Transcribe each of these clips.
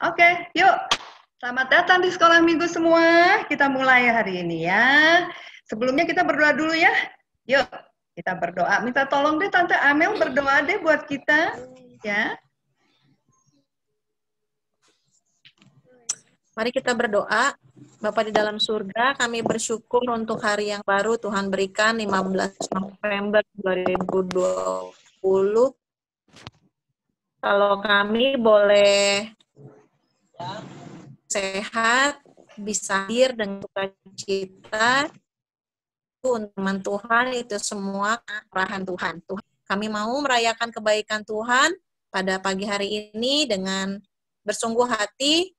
Oke, yuk. Selamat datang di sekolah minggu semua. Kita mulai hari ini ya. Sebelumnya kita berdoa dulu ya. Yuk, kita berdoa. Minta tolong deh Tante Amel berdoa deh buat kita. Ya. Mari kita berdoa. Bapa di dalam surga, kami bersyukur untuk hari yang baru Tuhan berikan 15 November 2020. Kalau kami boleh sehat, bisa hadir dengan sukacita untuk teman Tuhan, itu semua arahan Tuhan. Kami mau merayakan kebaikan Tuhan pada pagi hari ini dengan bersungguh hati,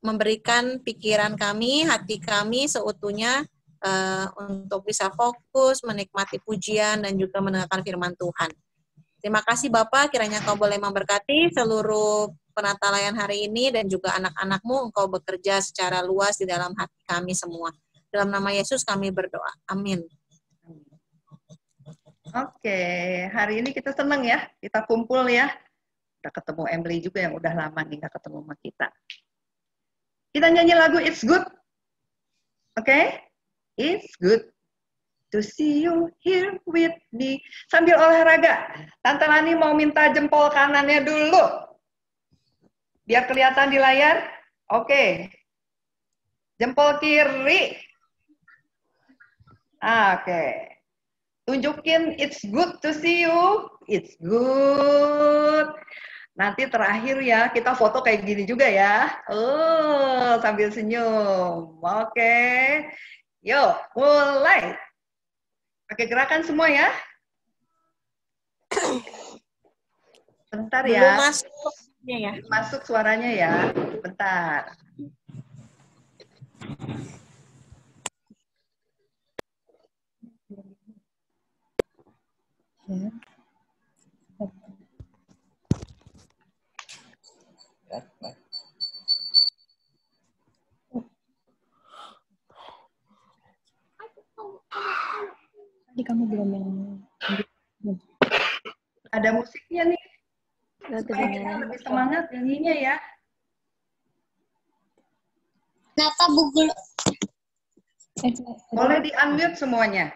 memberikan pikiran kami, hati kami seutuhnya untuk bisa fokus, menikmati pujian, dan juga mendengarkan firman Tuhan. Terima kasih Bapak, kiranya Kau boleh memberkati seluruh penata layan hari ini, dan juga anak-anak-Mu, Engkau bekerja secara luas di dalam hati kami semua. Dalam nama Yesus kami berdoa. Amin. Oke, hari ini kita senang ya, kita kumpul ya. Udah ketemu Emily juga yang udah lama nih gak ketemu sama kita. Kita nyanyi lagu It's Good. Oke? It's good to see you here with me. Sambil olahraga, Tante Lani mau minta jempol kanannya dulu. Biar kelihatan di layar. Oke. Jempol kiri. Oke. Tunjukin it's good to see you. It's good. Nanti terakhir ya, kita foto kayak gini juga ya. Oh, sambil senyum. Oke. Yuk, mulai. Pakai gerakan semua ya. Bentar ya. Belum masuk ya. Masuk suaranya ya. Bentar. Tadi kamu belum yang ada musiknya nih. Supaya kita lebih semangat nyanyinya ya. Kenapa Google? Boleh di-unmute semuanya.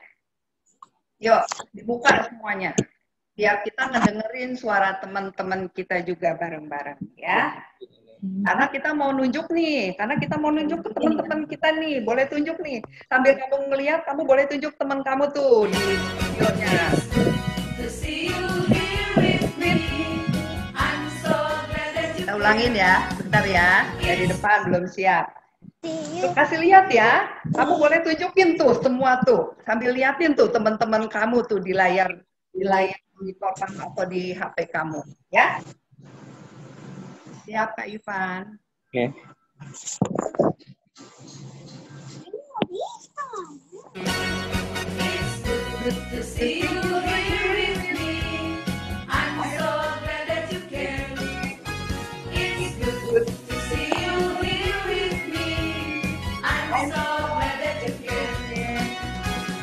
Yuk, dibuka semuanya. Biar kita ngedengerin suara teman-teman kita juga bareng-bareng ya. Karena kita mau nunjuk nih, karena kita mau nunjuk ke teman-teman kita nih. Boleh tunjuk nih. Sambil kamu ngeliat, kamu boleh tunjuk teman kamu tuh di videonya. Kita ulangin ya, bentar ya. Dari depan belum siap. Tuh, kasih lihat ya. Kamu boleh tunjukin tuh semua tuh. Sambil liatin tuh teman-teman kamu tuh di layar monitor atau di HP kamu, ya. Siap Kak Ivan. Oke. Good to see you here with me. I'm so glad that you came. It's good to see you here with me. I'm so glad that you came.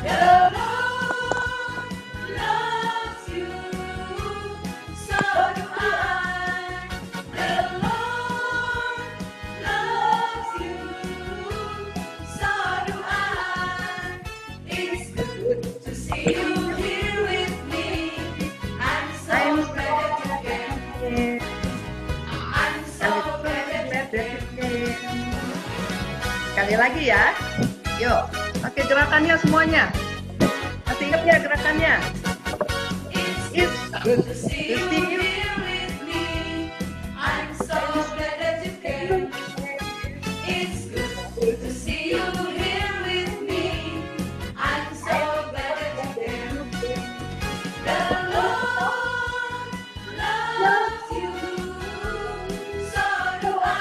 The Lord loves you, so do I. The Lord loves you, so do I. It's good to see you here with me. I'm so glad that you came. I'm so glad that you came. Sekali lagi ya. Yuk, pakai gerakannya semuanya. Masih ingat ya gerakannya? It's good to see you here with me. I'm so glad that you came. It's good to see you here with me. I'm so glad that you came. The Lord loves you, so do I.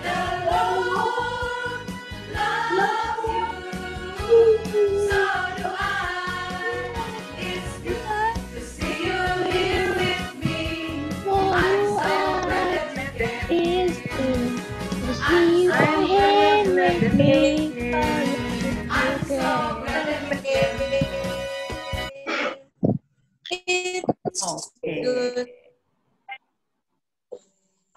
The Lord loves you, so do I. It's good to see you here with me. I'm so glad that you came. is to see you here with me. I'm so glad that you came. Oke.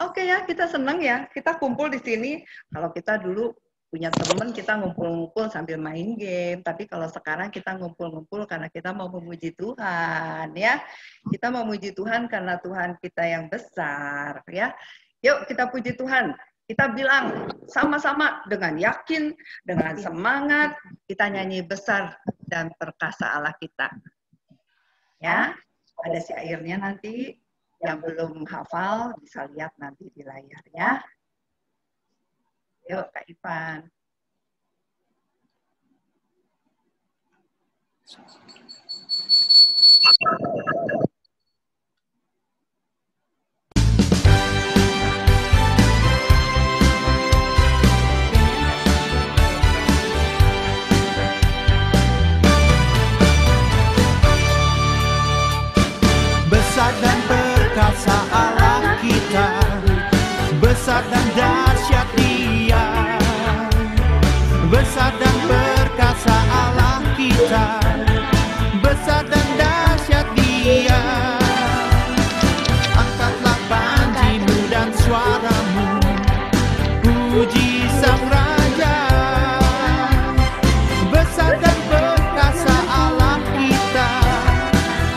Oke ya, kita seneng ya. Kita kumpul di sini. Kalau kita dulu punya teman, kita ngumpul-ngumpul sambil main game. Tapi kalau sekarang kita ngumpul-ngumpul karena kita mau memuji Tuhan ya. Kita mau memuji Tuhan karena Tuhan kita yang besar ya. Yuk kita puji Tuhan. Kita bilang sama-sama dengan yakin, dengan semangat, kita nyanyi besar dan perkasa Allah kita. Ya, ada syairnya nanti. Yang belum hafal bisa lihat nanti di layar ya. Yuk Kak Ivan. Besar dan perkasa Allah kita, besar dan dahsyat Dia. Besar dan perkasa Allah kita, besar dan dahsyat Dia. Angkatlah panjimu dan suaramu, puji Sang Raja. Besar dan perkasa Allah kita,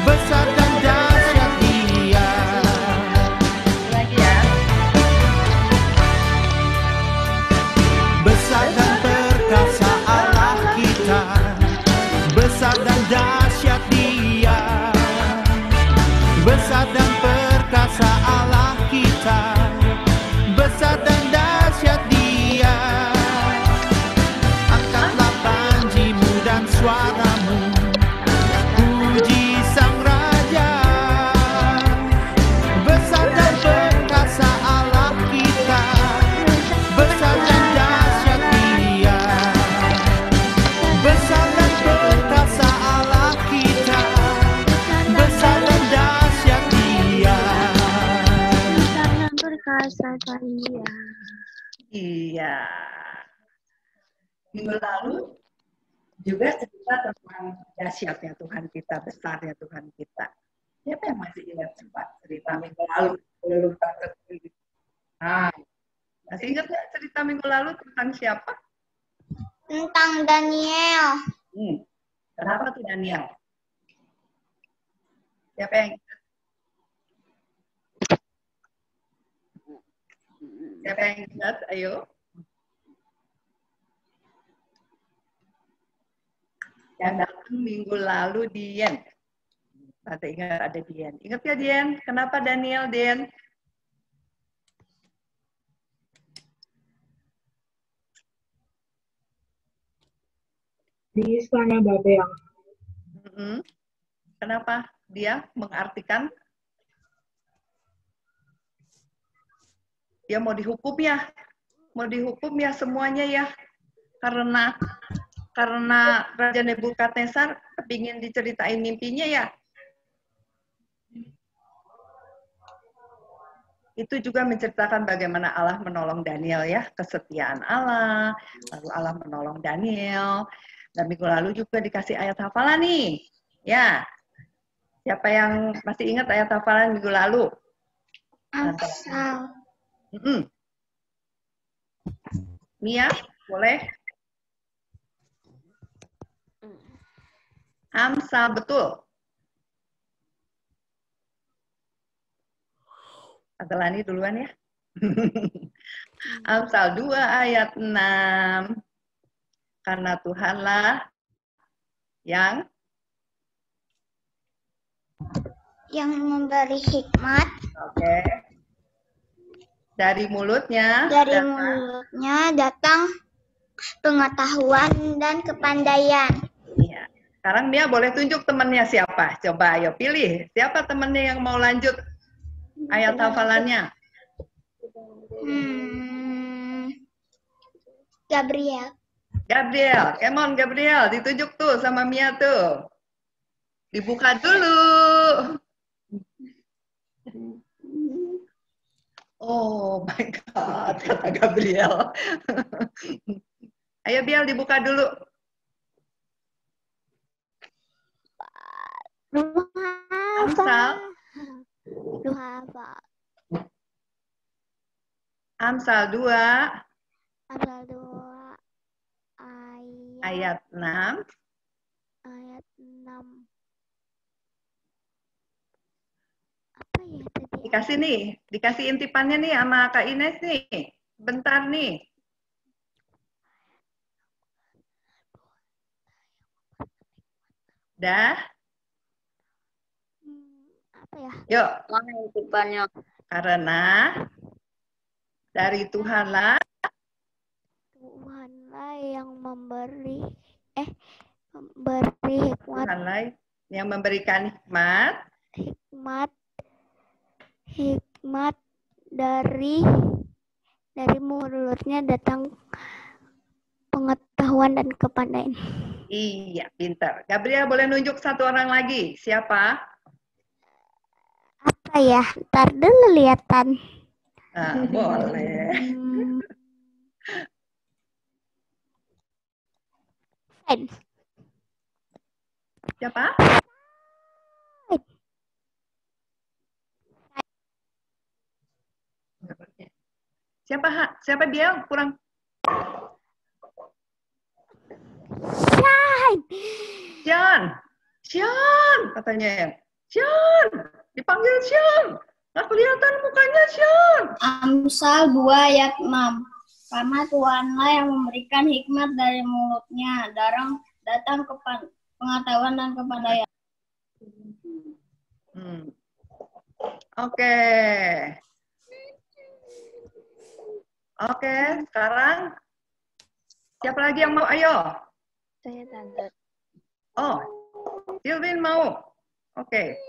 besar dan dahsyat Dia. Lagi ya. Besar dan perkasa Allah kita, besar dan dahsyat Dia. Besar dan perkasa Allah kita, besar dan dahsyat Dia. Angkatlah panjimu dan suaramu, puji Sang Raja. Besar dan perkasa Allah kita, besar dan dahsyat Dia. Besar dan perkasa Allah kita, besar dan dahsyat Dia. Karena perkasa Dia. Iya. Minggu lalu juga cerita tentang dahsyatnya Tuhan kita, besarnya Tuhan kita. Siapa yang masih ingat sempat cerita minggu lalu? Belum terkejut. Nah, masih ingat nggak cerita minggu lalu tentang siapa? Tentang Daniel. Kenapa tuh Daniel? Siapa yang ingat? Siapa yang ingat? Ayo. Yang datang minggu lalu Dian. Tante ingat ada Dian. Ingat ya Dian? Kenapa Daniel, Dian? Di istana Babel. Kenapa dia mengartikan dia mau dihukum ya semuanya ya, karena Raja Nebukadnezar kepingin diceritain mimpinya ya. Itu juga menceritakan bagaimana Allah menolong Daniel ya, kesetiaan Allah, lalu Allah menolong Daniel. Dan minggu lalu juga dikasih ayat hafalan nih. Ya, siapa yang masih ingat ayat hafalan minggu lalu? Amsal. Mia, boleh? Amsal, betul. Adelani duluan ya. Amsal 2 ayat 6. Karena Tuhanlah yang memberi hikmat. Oke. Dari mulutnya datang pengetahuan dan kepandaian. Iya. Sekarang Mia boleh tunjuk temannya siapa? Coba ayo pilih. Siapa temannya yang mau lanjut ayat hafalannya? Gabriel. Gabriel, come on Gabriel, ditunjuk tuh sama Mia tuh. Dibuka dulu. Oh my God, kata Gabriel. Ayo Biel, dibuka dulu. Amsal. Amsal 2 Amsal 2 ayat 6. ayat 6. Apa ya tadi? Dikasih nih, dikasih intipannya nih sama Kak Ines nih. Bentar nih. Dah, Apa ya? yuk. Mana intipannya? Karena dari Tuhanlah Tuhanlah yang memberi hikmat Tuhanlah yang memberikan hikmat dari mulutnya datang pengetahuan dan kepandaian. Iya, pintar. Gabriel boleh nunjuk satu orang lagi. Siapa? Apa ya? Ntar dulu lihatan. Nah, boleh. Fine. Siapa? Siapa, Ha? Siapa dia? Kurang. Fine. Xian, katanya ya. Xian, dipanggil Xian. Nggak kelihatan mukanya Xian. Amsal 2 ayat 6. Karena Tuhanlah yang memberikan hikmat dari mulutnya, datang pengetahuan dan kepandaian. Oke. Oke, sekarang siapa lagi yang mau? Ayo. Saya tante. Oh, Silvin mau. Oke.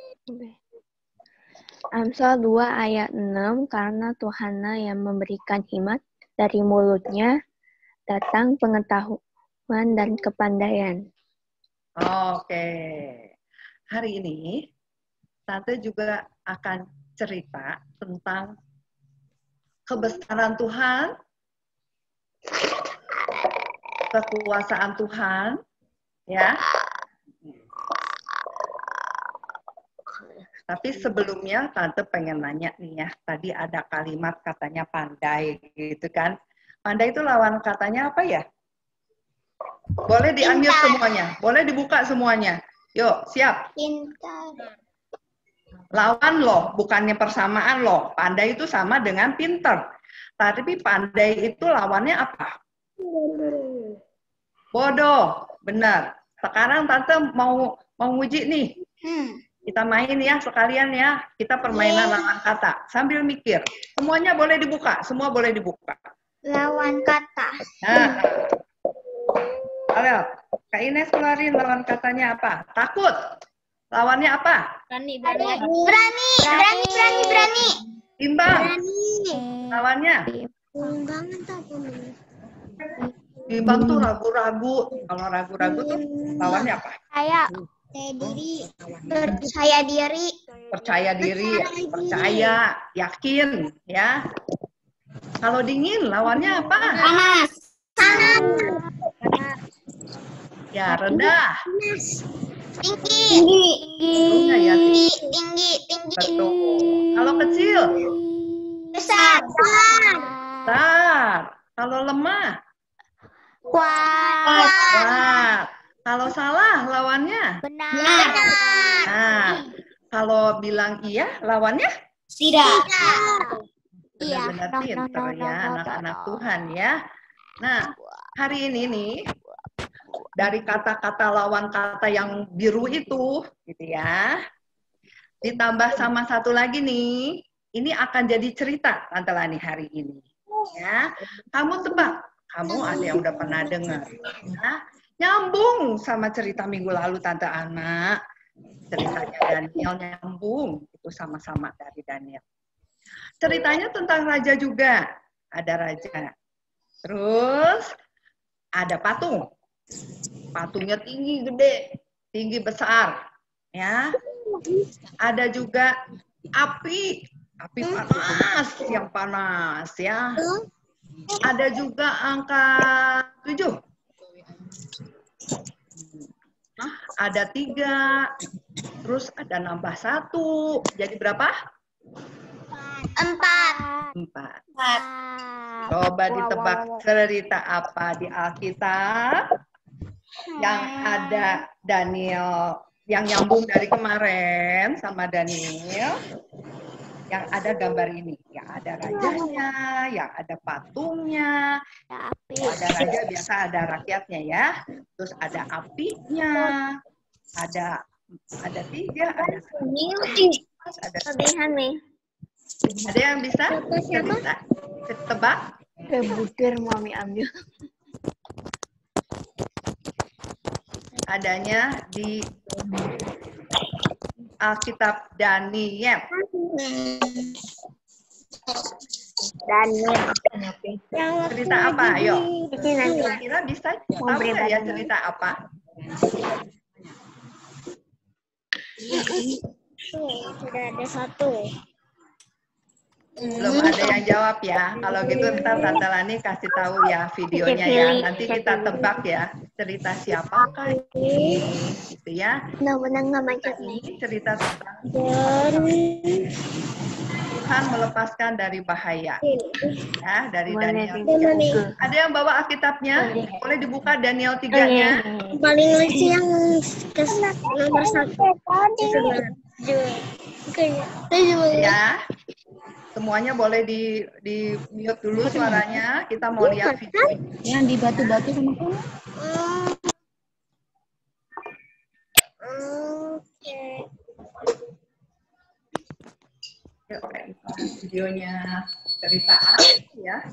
Amsal 2 ayat 6, karena Tuhanlah yang memberikan hikmat dari mulutnya, datang pengetahuan dan kepandaian. Oke. Hari ini, Tante juga akan cerita tentang kebesaran Tuhan, kekuasaan Tuhan, ya. Tapi sebelumnya Tante pengen nanya nih ya, tadi ada kalimat katanya pandai gitu kan. Pandai itu lawan katanya apa ya? Boleh diambil Pintar. semuanya, boleh dibuka semuanya. Yuk, siap. Pintar. Lawan loh, bukannya persamaan loh. Pandai itu sama dengan pinter. Tapi pandai itu lawannya apa? Bodoh, benar. Sekarang Tante mau nguji nih. Kita main ya sekalian ya. Kita permainan lawan kata. Sambil mikir. Semuanya boleh dibuka. Semua boleh dibuka. Lawan kata. Nah. Ayo, Kak Ines keluarin lawan katanya apa? Takut. Lawannya apa? Berani. Bimbang. Lawannya? Bimbang tuh ragu-ragu. Kalau ragu-ragu tuh lawannya apa? Percaya diri. Percaya diri, percaya, yakin, ya. Kalau dingin, lawannya apa? Panas. Ya, rendah. Tinggi. Betul ya, Tinggi. betul. Kalau kecil, Besar. besar. Kalau lemah, kuat. Kalau salah, lawannya. Benar. Nah, kalau bilang iya, lawannya? Tidak. Benar-benar pinter ya, anak-anak Tuhan ya. Nah, hari ini nih, dari kata-kata lawan kata yang biru itu, gitu ya, ditambah sama satu lagi nih, ini akan jadi cerita Tante Lani hari ini. Ya, kamu tebak, kamu ada yang udah pernah dengar. Ya, nyambung sama cerita minggu lalu Tante Ana, ceritanya Daniel nyambung, itu sama-sama dari Daniel. Ceritanya tentang raja juga, ada raja. Terus ada patung. Patungnya tinggi, gede, tinggi besar, ya. Ada juga api panas, yang panas, ya. Ada juga angka 7. Ada 3, terus ada nambah 1, jadi berapa? 4. Coba ditebak cerita apa di Alkitab yang ada Daniel, yang nyambung dari kemarin sama Daniel, yang ada gambar ini, yang ada rajanya, yang ada patungnya. Kalau ada raja biasa ada rakyatnya ya, terus ada apinya, ada 3, ada yang bisa tebak? Butir mami ambil. Adanya di Alkitab Daniel. Cerita apa? Ayo. Kira-kira bisa tahu nggak ya cerita apa? Sudah ada 1. Belum ada yang jawab ya. Kalau gitu ntar Tante Lani kasih tahu ya videonya ya. Nanti kita tebak ya cerita siapakah ini, gitu ya. Ini cerita tentang Tuhan melepaskan dari bahaya. Ya, dari Daniel 3. Ada yang bawa Alkitabnya? Boleh dibuka Daniel 3-nya. Paling lucu yang nomor 1. Ya. Semuanya boleh di mute dulu suaranya. Kita mau lihat video. Yang di batu-batu sama kamu? Oke, videonya cerita apa ya?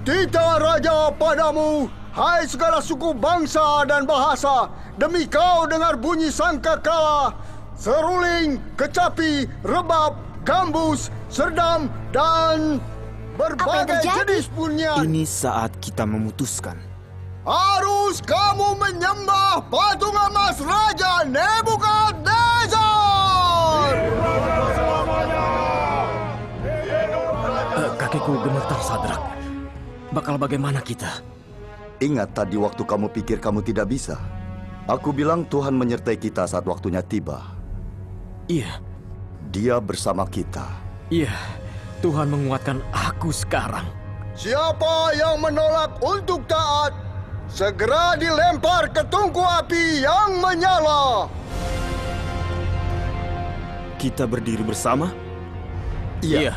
Titah Raja padamu, hai segala suku bangsa dan bahasa, demi kau dengar bunyi sangkakala, seruling, kecapi, rebab, gambus, serdam, dan berbagai jenis bunyian. Ini saat kita memutuskan. Harus kamu menyembah patung emas Raja Nebukadnezar! Kakekku gemetar, Sadrak. Bakal bagaimana kita? Ingat tadi waktu kamu pikir kamu tidak bisa? Aku bilang Tuhan menyertai kita saat waktunya tiba. Iya. Dia bersama kita. Iya, Tuhan menguatkan aku sekarang. Siapa yang menolak untuk taat, segera dilempar ke tungku api yang menyala. Kita berdiri bersama? Iya.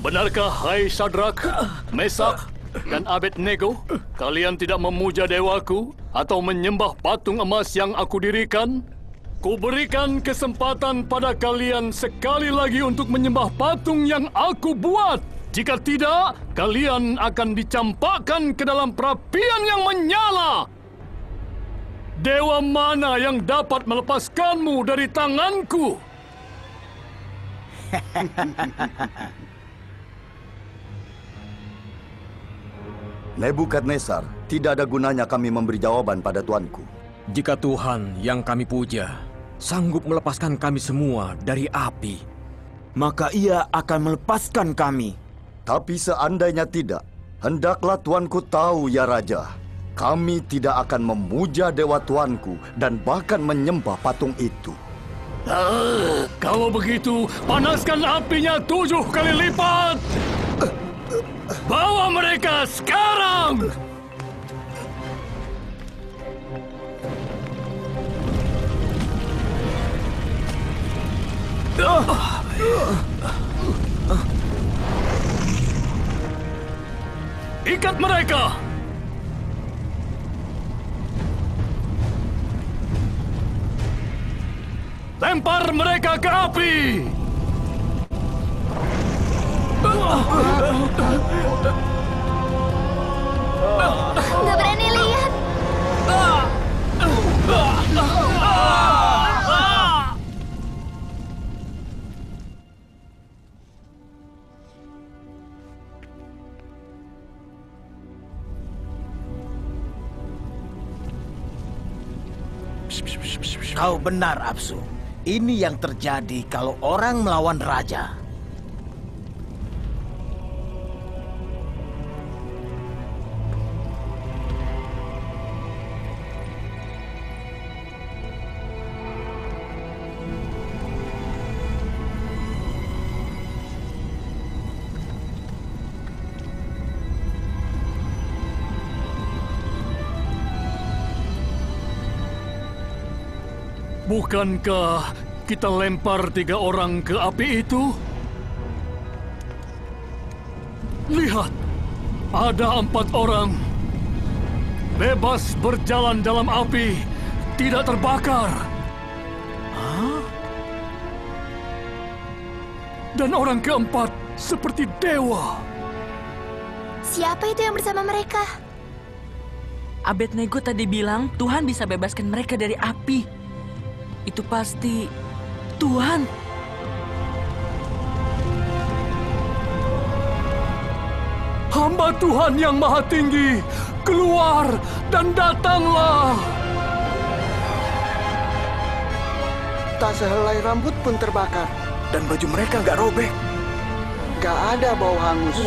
Benarkah, hai Sadrak, Mesak, dan Abednego, kalian tidak memuja dewaku atau menyembah patung emas yang aku dirikan? Kuberikan kesempatan pada kalian sekali lagi untuk menyembah patung yang aku buat. Jika tidak, kalian akan dicampakkan ke dalam perapian yang menyala. Dewa mana yang dapat melepaskanmu dari tanganku? Nebukadnezar, tidak ada gunanya kami memberi jawaban pada tuanku. Jika Tuhan yang kami puja sanggup melepaskan kami semua dari api, maka Ia akan melepaskan kami. Tapi seandainya tidak, hendaklah tuanku tahu ya Raja, kami tidak akan memuja dewa tuanku dan bahkan menyembah patung itu. Kalau begitu, panaskan apinya 7 kali lipat! Bawa mereka sekarang! Ikat mereka! Lempar mereka ke api! Nggak berani lihat. Kau benar, Apsu. Ini yang terjadi kalau orang melawan raja. Bukankah kita lempar 3 orang ke api itu? Lihat, ada 4 orang. Bebas berjalan dalam api, tidak terbakar. Hah? Dan orang keempat seperti dewa. Siapa itu yang bersama mereka? Abednego tadi bilang Tuhan bisa bebaskan mereka dari api. Itu pasti Tuhan. Hamba Tuhan yang Maha Tinggi, keluar dan datanglah. Tak sehelai rambut pun terbakar. Dan baju mereka nggak robek. Gak ada bau hangus.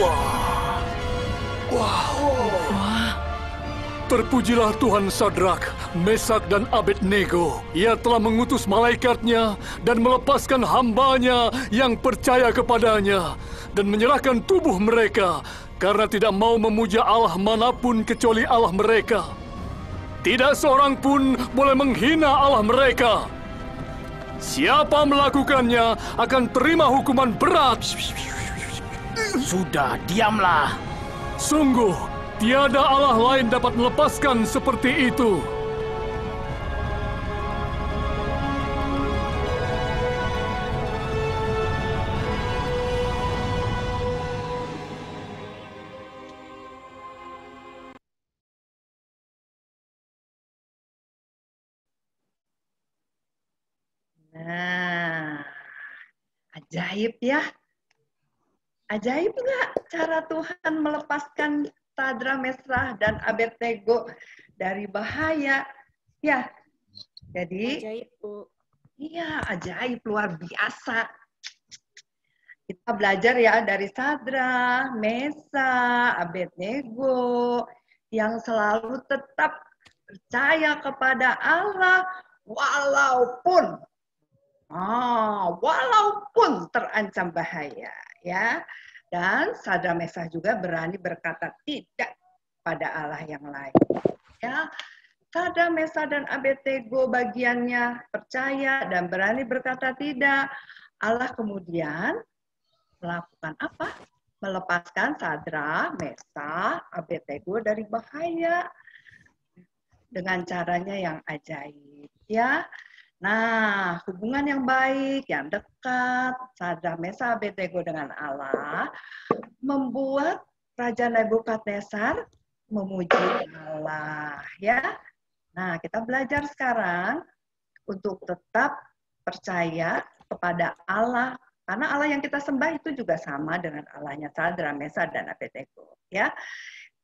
Terpujilah Tuhan Sadrak, Mesak dan Abednego. Ia telah mengutus malaikatnya dan melepaskan hambanya yang percaya kepadanya dan menyerahkan tubuh mereka karena tidak mau memuja Allah manapun kecuali Allah mereka. Tidak seorang pun boleh menghina Allah mereka. Siapa melakukannya akan terima hukuman berat. Sudah, diamlah. Sungguh, tiada Allah lain dapat melepaskan seperti itu. Nah, ajaib ya. Ajaib nggak cara Tuhan melepaskan Sadrak, Mesrah, dan Abednego dari bahaya? Ya, jadi Ajaib, Bu. iya, ajaib luar biasa. Kita belajar ya dari Sadrak, Mesah, Abednego yang selalu tetap percaya kepada Allah walaupun terancam bahaya, ya. Dan Sadrak, Mesah juga berani berkata tidak pada Allah yang lain. Ya, Sadrak, Mesah, dan Abednego bagiannya percaya dan berani berkata tidak. Allah kemudian melakukan apa? Melepaskan Sadrak, Mesah, Abednego dari bahaya dengan caranya yang ajaib, ya. Nah, hubungan yang baik, yang dekat, Sadrak, Mesah, Abednego dengan Allah membuat Raja Nebukadnezar memuji Allah, ya. Nah, kita belajar sekarang untuk tetap percaya kepada Allah, karena Allah yang kita sembah itu juga sama dengan Allahnya Sadrak, Mesah, dan Abednego, ya.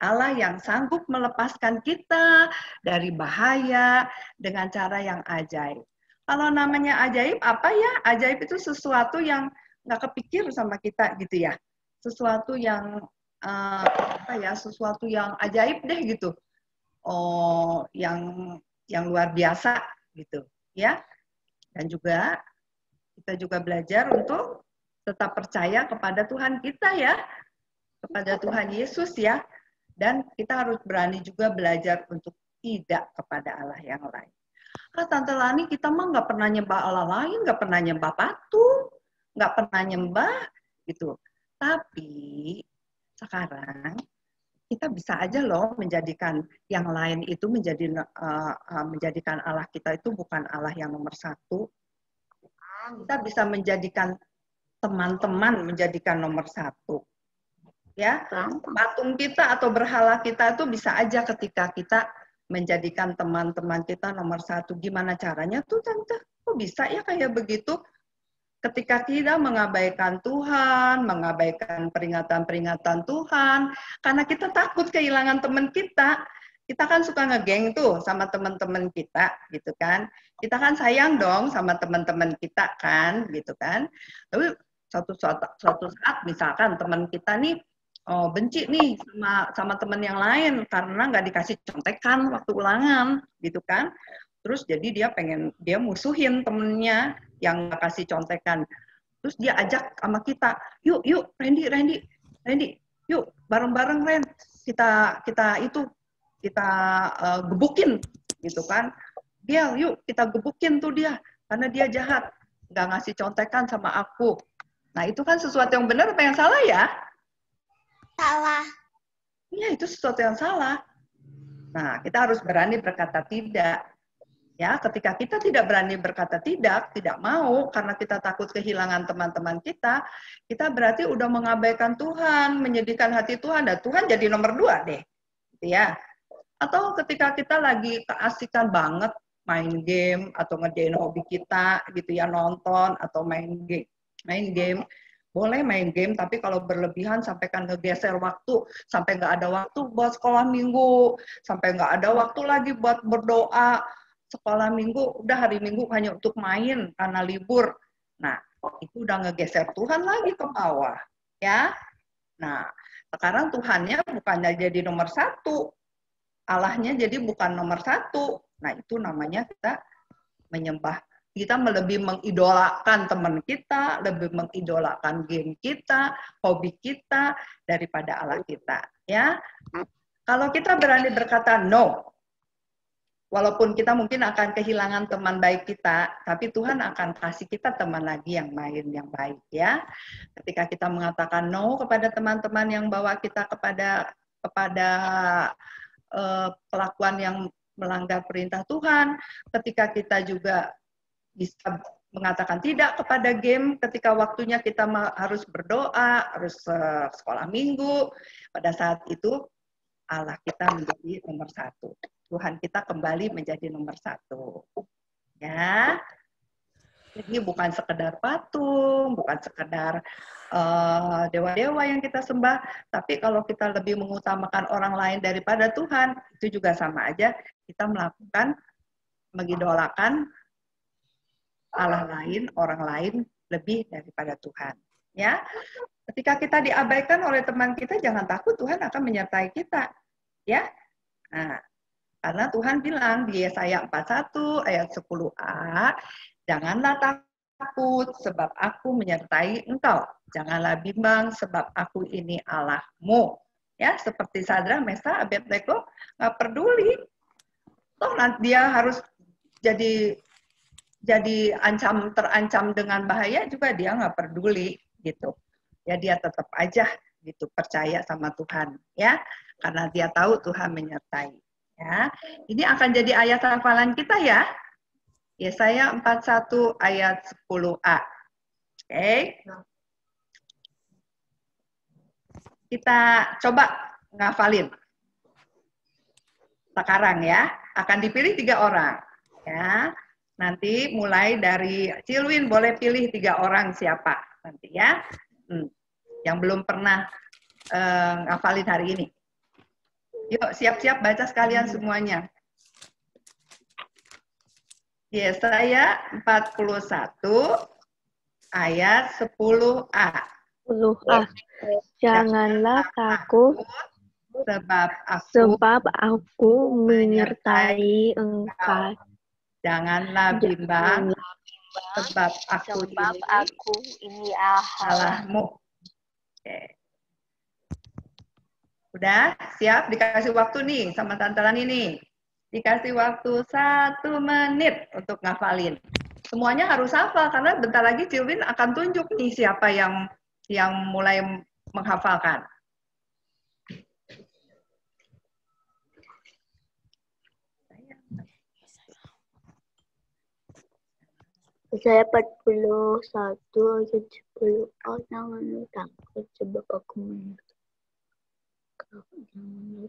Allah yang sanggup melepaskan kita dari bahaya dengan cara yang ajaib. Kalau namanya ajaib, apa ya? Ajaib itu sesuatu yang nggak kepikir sama kita gitu ya. Sesuatu yang sesuatu yang ajaib deh gitu. Oh, yang luar biasa gitu, ya. Dan juga kita juga belajar untuk tetap percaya kepada Tuhan kita ya, kepada Tuhan Yesus ya. Dan kita harus berani juga belajar untuk tidak kepada Allah yang lain. Tante Lani, kita mah nggak pernah nyembah Allah lain, nggak pernah nyembah patung, nggak pernah nyembah gitu. Tapi sekarang kita bisa aja loh menjadikan yang lain itu menjadikan Allah kita itu bukan Allah yang nomor 1. kita bisa menjadikan teman-teman menjadikan nomor satu. Ya, patung kita atau berhala kita itu bisa aja ketika kita menjadikan teman-teman kita nomor satu. Gimana caranya tuh Tante? Kok bisa ya kayak begitu? Ketika kita mengabaikan Tuhan, mengabaikan peringatan-peringatan Tuhan, karena kita takut kehilangan teman kita. Kita kan suka ngegeng tuh sama teman-teman kita, gitu kan. Kita kan sayang dong sama teman-teman kita kan, gitu kan. Tapi suatu saat misalkan teman kita nih benci nih sama teman yang lain karena nggak dikasih contekan waktu ulangan, gitu kan. Terus jadi dia musuhin temennya yang nggak kasih contekan. Terus dia ajak sama kita, yuk Randy, yuk bareng-bareng Ren, kita gebukin, gitu kan. Dia, yuk kita gebukin tuh dia, karena dia jahat, nggak ngasih contekan sama aku. Nah itu kan sesuatu yang benar apa yang salah ya? Salah. Iya, itu sesuatu yang salah. Nah, kita harus berani berkata tidak. Ya, ketika kita tidak berani berkata tidak mau karena kita takut kehilangan teman-teman kita berarti udah mengabaikan Tuhan, menyedihkan hati Tuhan, dan Tuhan jadi nomor 2 deh. Gitu ya. Atau ketika kita lagi keasikan banget main game atau ngerjain hobi kita gitu ya, nonton atau main game. Boleh main game, tapi kalau berlebihan sampai kan ngegeser waktu, sampai nggak ada waktu buat sekolah minggu, sampai nggak ada waktu lagi buat berdoa. Sekolah minggu, udah hari minggu hanya untuk main karena libur. Nah, itu udah ngegeser Tuhan lagi ke bawah. Ya. Nah, sekarang Tuhannya bukannya jadi nomor 1, Allahnya jadi bukan nomor 1. Nah, itu namanya kita menyembah. Kita lebih mengidolakan teman kita, lebih mengidolakan game kita, hobi kita, daripada Allah kita. Ya, kalau kita berani berkata no, walaupun kita mungkin akan kehilangan teman baik kita, tapi Tuhan akan kasih kita teman lagi yang lain yang baik. Ya, ketika kita mengatakan no kepada teman-teman yang bawa kita kepada kelakuan yang melanggar perintah Tuhan, ketika kita juga bisa mengatakan tidak kepada game ketika waktunya kita harus berdoa, harus sekolah minggu. Pada saat itu Allah kita menjadi nomor 1. Tuhan kita kembali menjadi nomor 1. Ya. Jadi bukan sekedar patung, bukan sekedar dewa-dewa yang kita sembah, tapi kalau kita lebih mengutamakan orang lain daripada Tuhan, itu juga sama aja kita mengidolakan Allah lain, orang lain lebih daripada Tuhan. Ya, ketika kita diabaikan oleh teman kita, jangan takut, Tuhan akan menyertai kita. Ya, nah, karena Tuhan bilang di Yesaya 41 ayat 10a, janganlah takut sebab aku menyertai engkau. Janganlah bimbang sebab aku ini Allahmu. Ya, seperti Sadrak, Mesak, Abednego nggak peduli. Toh nanti dia harus jadi terancam dengan bahaya juga dia nggak peduli gitu. Ya dia tetap aja gitu percaya sama Tuhan ya, karena dia tahu Tuhan menyertai. Ya, ini akan jadi ayat hafalan kita ya. Yesaya 41 ayat 10a. Oke. Kita coba ngafalin. Sekarang ya, akan dipilih 3 orang. Ya. Nanti mulai dari Cilwin boleh pilih 3 orang siapa nanti ya. Yang belum pernah ngafalin hari ini. Yuk siap-siap baca sekalian semuanya. Yesaya 41 ayat 10a. 10a. Janganlah takut sebab aku menyertai engkau. Janganlah bimbang sebab aku ini Allahmu. Oke. Udah siap? Dikasih waktu nih sama tantangan ini. Dikasih waktu 1 menit untuk ngafalin. Semuanya harus hafal karena bentar lagi Cilwin akan tunjuk nih siapa yang mulai menghafalkan. Saya 41 ayat 10. Oh, jangan lu takut sebab aku menyertai. Jangan lu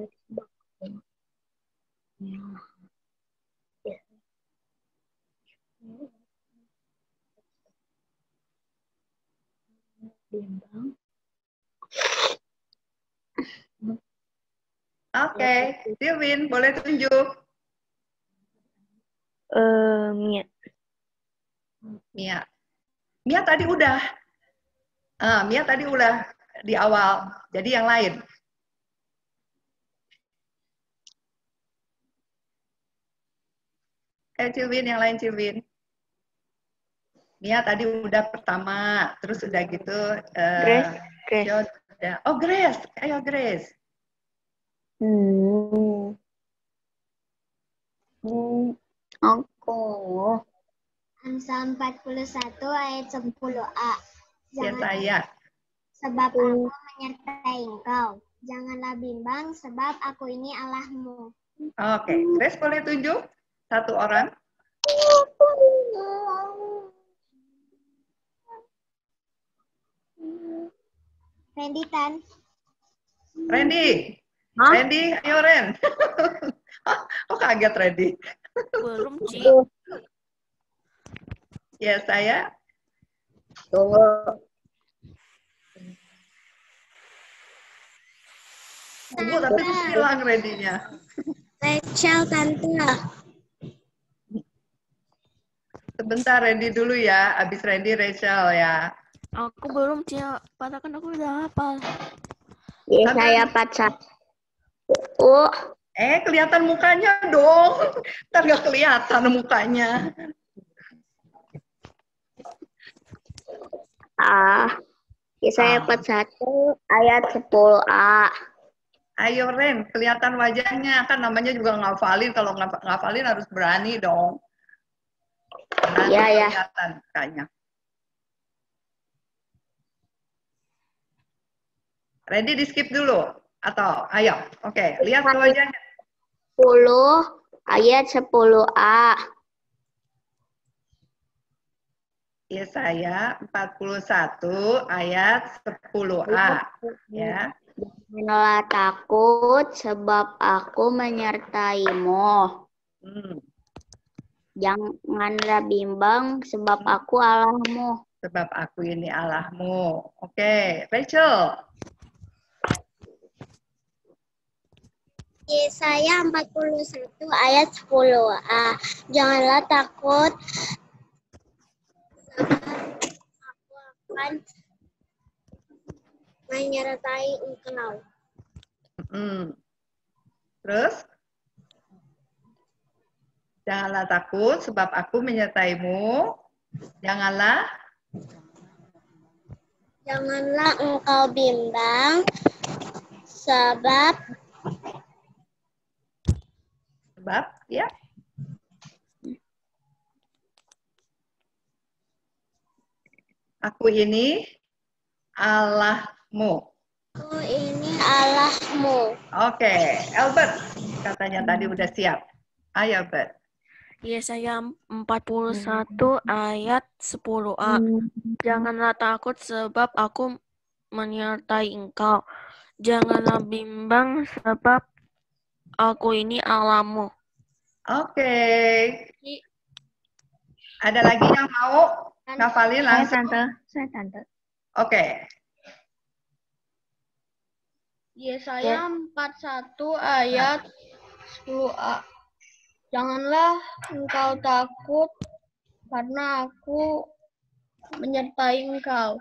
sebab aku bimbang. Oke, Silvin, boleh tunjuk. Mia. Mia. Mia tadi udah. Mia tadi udah di awal. Jadi yang lain. Silvin, yang lain Silvin. Mia tadi udah pertama, terus udah gitu. Grace. Oh, Grace. Ayo, Grace. Aku. Amsal 41 ayat 10a. Ya, saya. Sebab aku menyertai engkau. Janganlah bimbang, sebab aku ini Allahmu. Oke, Grace boleh tunjuk satu orang. Randy Tan. Randy. Randy, ayo Ren. Oh, kaget Randy. Belum, Ci. Ya, saya. Tunggu. Tunggu, tapi terus hilang Randy-nya. Rachel, Tante. Sebentar Randy dulu ya, abis Randy Rachel ya. Aku belum, Cia. Padahal aku udah hafal. Ya, saya 41. Kelihatan mukanya dong. Ntar gak kelihatan mukanya. Ya, saya 41 ayat 10a. Ayo Ren, kelihatan wajahnya. Kan namanya juga ngafalin. Kalau ngafalin harus berani dong. Iya, ya. Kelihatan mukanya. Ready di skip dulu? Atau ayo, oke, lihat ke wajahnya. 10 ayat 10a. Yesaya 41 ayat 10a. Ya. Janganlah takut sebab aku menyertaimu. Janganlah bimbang sebab aku Allahmu. Sebab aku ini Allahmu. Oke, Rachel. Yesaya 41 ayat 10a. Janganlah takut, aku akan menyertai engkau. Terus? Janganlah takut sebab aku menyertaimu. Janganlah engkau bimbang sebab ya. Aku ini Allahmu. Aku ini Allahmu. Oke, Albert katanya tadi udah siap. Ayo Albert. Yesaya 41 ayat 10a. Janganlah takut sebab aku menyertai engkau. Janganlah bimbang sebab aku ini Allahmu. Oke. Ada lagi yang mau ngafalin langsung? Saya tante. Oke. Yesaya 41 ayat 10a. Janganlah engkau takut karena aku menyertai engkau.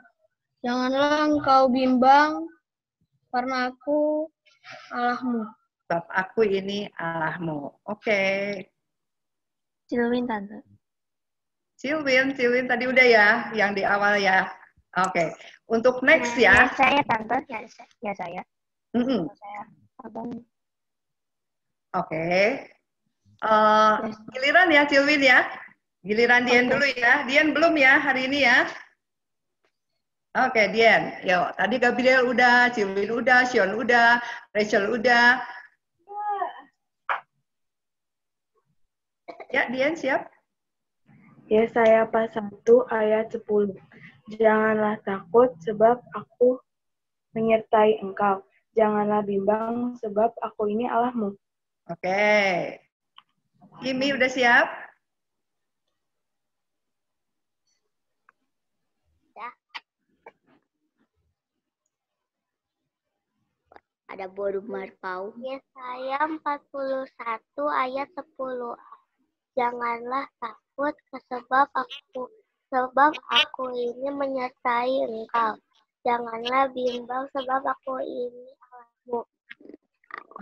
Janganlah engkau bimbang karena aku Allahmu. Sebab aku ini Allahmu. Oke. Silvin tante. Silvin tadi udah ya, yang di awal ya. Oke. Untuk next ya. Saya tante, ya saya. Saya abang. Oke. Giliran ya Silvin ya. Giliran Dian dulu ya. Dian belum ya hari ini ya. Oke, Dian. Yuk, tadi Gabriel udah, Silvin udah, Sion udah, Rachel udah. Ya, Dian siap? Yesaya pasal 1 ayat 10. Janganlah takut sebab aku menyertai engkau. Janganlah bimbang sebab aku ini Allahmu. Oke. Kimi udah siap? Ada burung marpau. Yesaya 41 ayat 10. Janganlah takut sebab aku ini menyertai engkau. Janganlah bimbang sebab aku ini Allahmu.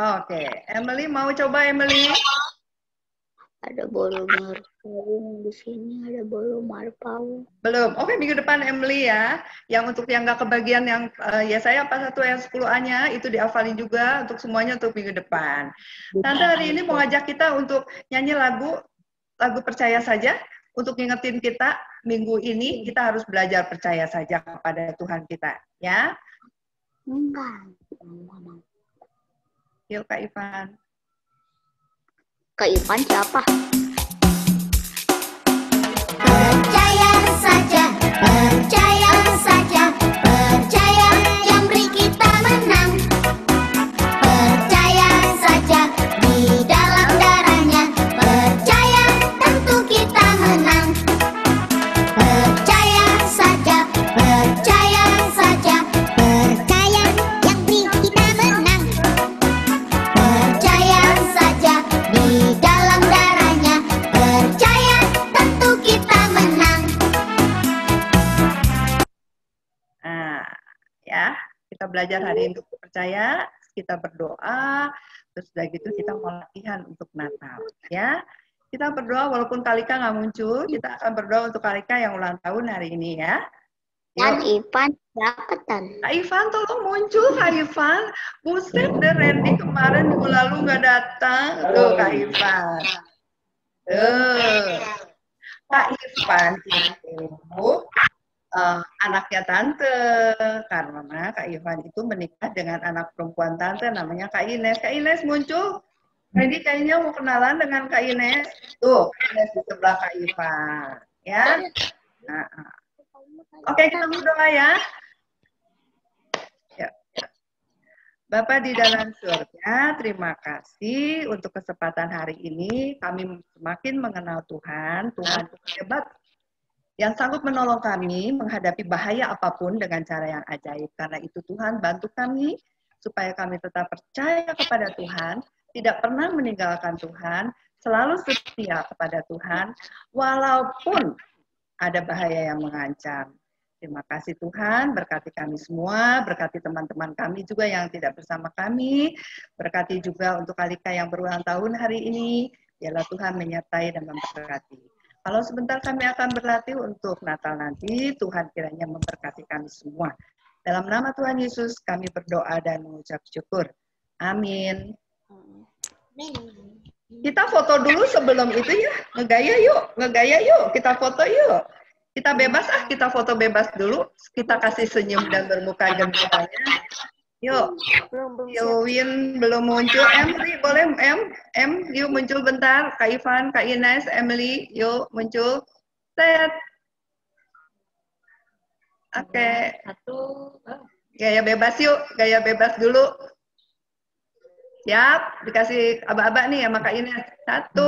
Oke. Emily mau coba Emily? Ada burung marpau di sini, ada burung marpau. Belum. Oke, minggu depan Emily ya. Yang untuk yang nggak kebagian yang Yesaya pasal 1 ayat 10a-nya itu dihafalin juga untuk semuanya untuk minggu depan. Tante hari ini mau ngajak kita untuk nyanyi lagu percaya saja. Untuk ngingetin kita minggu ini kita harus belajar percaya saja kepada Tuhan kita, ya. Enggak. Yuk Kak Ivan. Kak Ivan siapa? Percaya saja, percaya saja, percaya yang beri kita menang. Percaya saja di dalam darahnya, percaya tentu kita menang. Percaya saja, percaya saja, percaya yang beri kita menang. Percaya saja di dalam darahnya, percaya tentu kita menang. Nah, ya, kita belajar hari ini untuk percaya, kita berdoa, terus udah gitu kita mau latihan untuk Natal, ya. Kita berdoa walaupun Kalika nggak muncul, kita akan berdoa untuk Kalika yang ulang tahun hari ini, ya. Dan Ivan siapa Tan? Kak Ivan tolong muncul, Kak Ivan. Buset deh, Randy kemarin minggu lalu nggak datang. Tuh, Kak Ivan. Tuh. Kak Ivan itu anaknya Tante. Karena Kak Ivan itu menikah dengan anak perempuan Tante, namanya Kak Ines. Kak Ines muncul. Randy kayaknya mau kenalan dengan Kak Ines. Tuh, Kak Ines di sebelah Kak Ivan. Ya. Nah, oke, kita berdoa ya. Bapak di dalam surga, terima kasih untuk kesempatan hari ini. Kami semakin mengenal Tuhan. Tuhan itu hebat, yang sanggup menolong kami menghadapi bahaya apapun dengan cara yang ajaib. Karena itu Tuhan bantu kami supaya kami tetap percaya kepada Tuhan, tidak pernah meninggalkan Tuhan, selalu setia kepada Tuhan, walaupun ada bahaya yang mengancam. Terima kasih Tuhan, berkati kami semua, berkati teman-teman kami juga yang tidak bersama kami, berkati juga untuk Kalika yang berulang tahun hari ini, biarlah Tuhan menyertai dan memberkati. Kalau sebentar kami akan berlatih untuk Natal nanti, Tuhan kiranya memberkati kami semua. Dalam nama Tuhan Yesus kami berdoa dan mengucap syukur. Amin. Kita foto dulu sebelum itu ya, ngegaya yuk, kita foto yuk. Kita bebas kita foto bebas dulu. Kita kasih senyum dan bermuka gembiranya. Yuk. Win belum muncul. Emily boleh yuk muncul bentar. Kak Ivan, Kak Ines, Emily, yuk muncul. Set. Oke. Gaya bebas yuk. Gaya bebas dulu. Siap. Dikasih aba-aba nih sama Kak Ines. 1.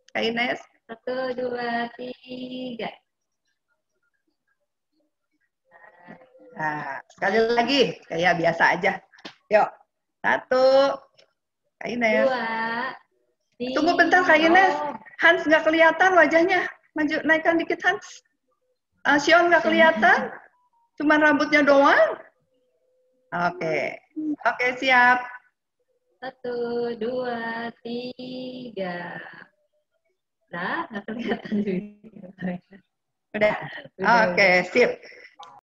Kak Ines. 1, 2, 3. Nah, sekali lagi, kayak biasa aja. Yuk, 1. Kak Ines. 2. Tunggu bentar Kak Ines. Hans nggak kelihatan wajahnya. Maju, naikkan dikit Hans. Sion nggak kelihatan. Cuman rambutnya doang. Oke. Oke, siap. 1, 2, 3. Nah, nggak kelihatan juga. Udah. Oke, sip.